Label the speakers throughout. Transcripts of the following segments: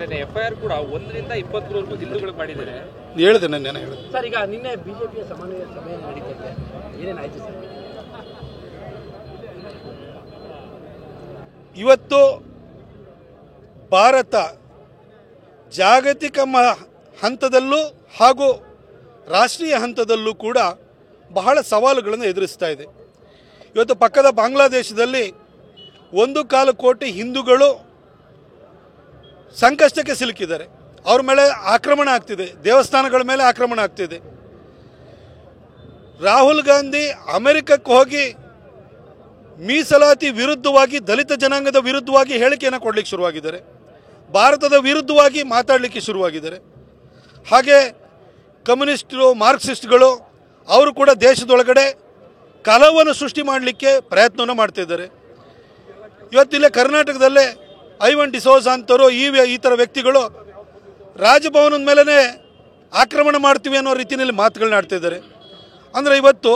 Speaker 1: ಮೇಲೆ ಎಫ್ಐಆರ್ ಕೂಡ 1 ರಿಂದ 20 ಹಿಂದೂಗಳು ಮಾಡಿದ್ದಾರೆ
Speaker 2: ಹೇಳಿದೆ ನೆನ್ನೆ ಹೇಳಿದೆ
Speaker 3: ಸರ್. ಈಗ ನಿನ್ನೆ ಬಿಜೆಪಿಯ ಸಮನ್ವಯ ಸಭೆ ನಡೀತಿದೆ, ಏನೇನಾಯ್ತು ಸರ್?
Speaker 2: ಇವತ್ತು ಭಾರತ ಜಾಗತಿಕ ಹಂತದಲ್ಲೂ ಹಾಗೂ ರಾಷ್ಟ್ರೀಯ ಹಂತದಲ್ಲೂ ಕೂಡ ಬಹಳ ಸವಾಲುಗಳನ್ನು ಎದುರಿಸ್ತಾ ಇದೆ. ಇವತ್ತು ಪಕ್ಕದ ಬಾಂಗ್ಲಾದೇಶದಲ್ಲಿ 1.25 ಕೋಟಿ ಹಿಂದೂಗಳು ಸಂಕಷ್ಟಕ್ಕೆ ಸಿಲುಕಿದ್ದಾರೆ. ಅವ್ರ ಮೇಲೆ ಆಕ್ರಮಣ ಆಗ್ತಿದೆ, ದೇವಸ್ಥಾನಗಳ ಮೇಲೆ ಆಕ್ರಮಣ ಆಗ್ತಿದೆ. ರಾಹುಲ್ ಗಾಂಧಿ ಅಮೆರಿಕಕ್ಕೆ ಹೋಗಿ ಮೀಸಲಾತಿ ವಿರುದ್ಧವಾಗಿ, ದಲಿತ ಜನಾಂಗದ ವಿರುದ್ಧವಾಗಿ ಹೇಳಿಕೆಯನ್ನು ಕೊಡಲಿಕ್ಕೆ ಶುರುವಾಗಿದ್ದಾರೆ. ಭಾರತದ ವಿರುದ್ಧವಾಗಿ ಮಾತಾಡಲಿಕ್ಕೆ ಶುರುವಾಗಿದ್ದಾರೆ. ಹಾಗೆ ಕಮ್ಯುನಿಸ್ಟರು, ಮಾರ್ಕ್ಸಿಸ್ಟ್ಗಳು ಅವರು ಕೂಡ ದೇಶದೊಳಗಡೆ ಕಲಹವನ್ನು ಸೃಷ್ಟಿ ಮಾಡಲಿಕ್ಕೆ ಪ್ರಯತ್ನವನ್ನು ಮಾಡ್ತಿದ್ದಾರೆ. ಇವತ್ತಿಲ್ಲೇ ಕರ್ನಾಟಕದಲ್ಲೇ ಐವನ್ ಡಿಸೋಜ ಅಂತವರು ಈ ಥರ ವ್ಯಕ್ತಿಗಳು ರಾಜಭವನದ ಮೇಲೇ ಆಕ್ರಮಣ ಮಾಡ್ತೀವಿ ಅನ್ನೋ ರೀತಿಯಲ್ಲಿ ಮಾತುಗಳನ್ನ ಆಡ್ತಿದ್ದಾರೆ. ಅಂದರೆ ಇವತ್ತು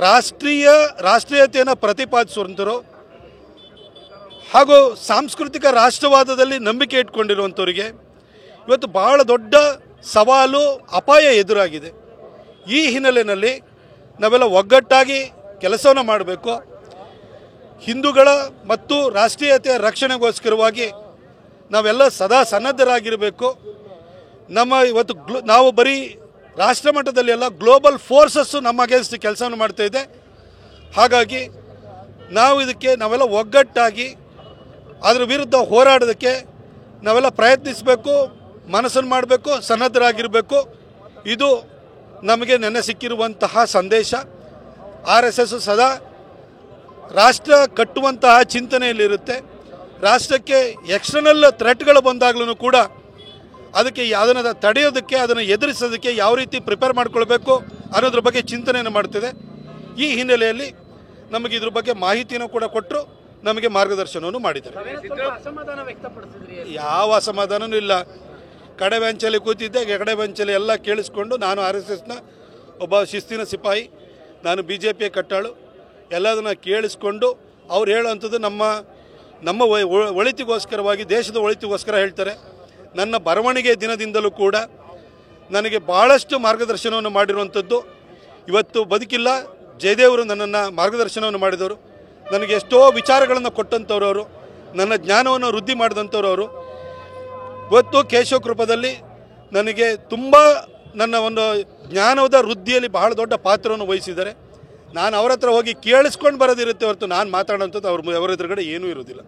Speaker 2: ರಾಷ್ಟ್ರೀಯತೆಯನ್ನು ಪ್ರತಿಪಾದಿಸುವಂಥರು ಹಾಗೂ ಸಾಂಸ್ಕೃತಿಕ ರಾಷ್ಟ್ರವಾದದಲ್ಲಿ ನಂಬಿಕೆ ಇಟ್ಕೊಂಡಿರುವಂಥವರಿಗೆ ಇವತ್ತು ಬಹಳ ದೊಡ್ಡ ಸವಾಲು, ಅಪಾಯ ಎದುರಾಗಿದೆ. ಈ ಹಿನ್ನೆಲೆಯಲ್ಲಿ ನಾವೆಲ್ಲ ಒಗ್ಗಟ್ಟಾಗಿ ಕೆಲಸವನ್ನು ಮಾಡಬೇಕು. ಹಿಂದೂಗಳ ಮತ್ತು ರಾಷ್ಟ್ರೀಯತೆಯ ರಕ್ಷಣೆಗೋಸ್ಕರವಾಗಿ ನಾವೆಲ್ಲ ಸದಾ ಸನ್ನದ್ಧರಾಗಿರಬೇಕು. ಇವತ್ತು ನಾವು ಬರೀ ರಾಷ್ಟ್ರ ಮಟ್ಟದಲ್ಲಿ ಎಲ್ಲ ಗ್ಲೋಬಲ್ ಫೋರ್ಸಸ್ಸು ನಮ್ಮ ಅಗೇನ್ಸ್ಟ್ ಕೆಲಸವನ್ನು ಮಾಡ್ತಾ ಇದೆ. ಹಾಗಾಗಿ ನಾವೆಲ್ಲ ಒಗ್ಗಟ್ಟಾಗಿ ಅದರ ವಿರುದ್ಧ ಹೋರಾಡೋದಕ್ಕೆ ನಾವೆಲ್ಲ ಪ್ರಯತ್ನಿಸಬೇಕು, ಮನಸ್ಸನ್ನು ಮಾಡಬೇಕು, ಸನ್ನದ್ಧರಾಗಿರಬೇಕು. ಇದು ನಮಗೆ ನೆನ್ನೆ ಸಿಕ್ಕಿರುವಂತಹ ಸಂದೇಶ. RSS ಸದಾ ರಾಷ್ಟ್ರ ಕಟ್ಟುವಂತಹ ಚಿಂತನೆಯಲ್ಲಿರುತ್ತೆ. ರಾಷ್ಟ್ರಕ್ಕೆ ಎಕ್ಸ್ಟರ್ನಲ್ ಥ್ರೆಟ್ಗಳು ಬಂದಾಗಲೂ ಕೂಡ ಅದಕ್ಕೆ ಅದನ್ನು ತಡೆಯೋದಕ್ಕೆ, ಅದನ್ನು ಎದುರಿಸೋದಕ್ಕೆ ಯಾವ ರೀತಿ ಪ್ರಿಪೇರ್ ಮಾಡ್ಕೊಳ್ಬೇಕು ಅನ್ನೋದ್ರ ಬಗ್ಗೆ ಚಿಂತನೆಯನ್ನು ಮಾಡ್ತಿದೆ. ಈ ಹಿನ್ನೆಲೆಯಲ್ಲಿ ನಮಗೆ ಇದ್ರ ಬಗ್ಗೆ ಮಾಹಿತಿಯನ್ನು ಕೂಡ ಕೊಟ್ಟರು, ನಮಗೆ ಮಾರ್ಗದರ್ಶನವನ್ನು ಮಾಡಿದ್ದಾರೆ. ಯಾವ ಅಸಮಾಧಾನವೂ ಇಲ್ಲ. ಕಡೆ ಬೆಂಚಲ್ಲಿ ಕೂತಿದ್ದೆ, ಕಡೆ ಬೆಂಚಲ್ಲಿ ಎಲ್ಲ ಕೇಳಿಸ್ಕೊಂಡು, ನಾನು RSSನ ಒಬ್ಬ ಶಿಸ್ತಿನ ಸಿಪಾಯಿ, ನಾನು BJPಯ ಕಟ್ಟಾಳು, ಎಲ್ಲದನ್ನು ಕೇಳಿಸ್ಕೊಂಡು ಅವ್ರು ಹೇಳೋವಂಥದ್ದು ನಮ್ಮ ಒಳಿತಿಗೋಸ್ಕರವಾಗಿ, ದೇಶದ ಒಳಿತಿಗೋಸ್ಕರ ಹೇಳ್ತಾರೆ. ನನ್ನ ಬರವಣಿಗೆ ದಿನದಿಂದಲೂ ಕೂಡ ನನಗೆ ಭಾಳಷ್ಟು ಮಾರ್ಗದರ್ಶನವನ್ನು ಮಾಡಿರುವಂಥದ್ದು. ಇವತ್ತು ಬದುಕಿಲ್ಲ, ಜಯದೇವರು ನನ್ನನ್ನು ಮಾರ್ಗದರ್ಶನವನ್ನು ಮಾಡಿದವರು, ನನಗೆ ಎಷ್ಟೋ ವಿಚಾರಗಳನ್ನು ಕೊಟ್ಟಂಥವ್ರವರು, ನನ್ನ ಜ್ಞಾನವನ್ನು ವೃದ್ಧಿ ಮಾಡಿದಂಥವ್ರವರು. ಇವತ್ತು ಕೇಶವ ಕೃಪದಲ್ಲಿ ನನಗೆ ತುಂಬ ನನ್ನ ಒಂದು ಜ್ಞಾನದ ವೃದ್ಧಿಯಲ್ಲಿ ಬಹಳ ದೊಡ್ಡ ಪಾತ್ರವನ್ನು ವಹಿಸಿದ್ದಾರೆ. ನಾನು ಅವ್ರ ಹತ್ರ ಹೋಗಿ ಕೇಳಿಸ್ಕೊಂಡು ಬರೋದಿರುತ್ತೆ ಹೊರತು ನಾನು ಮಾತಾಡೋಂಥದ್ದು ಅವ್ರ ಎದುರುಗಡೆ ಏನೂ ಇರೋದಿಲ್ಲ.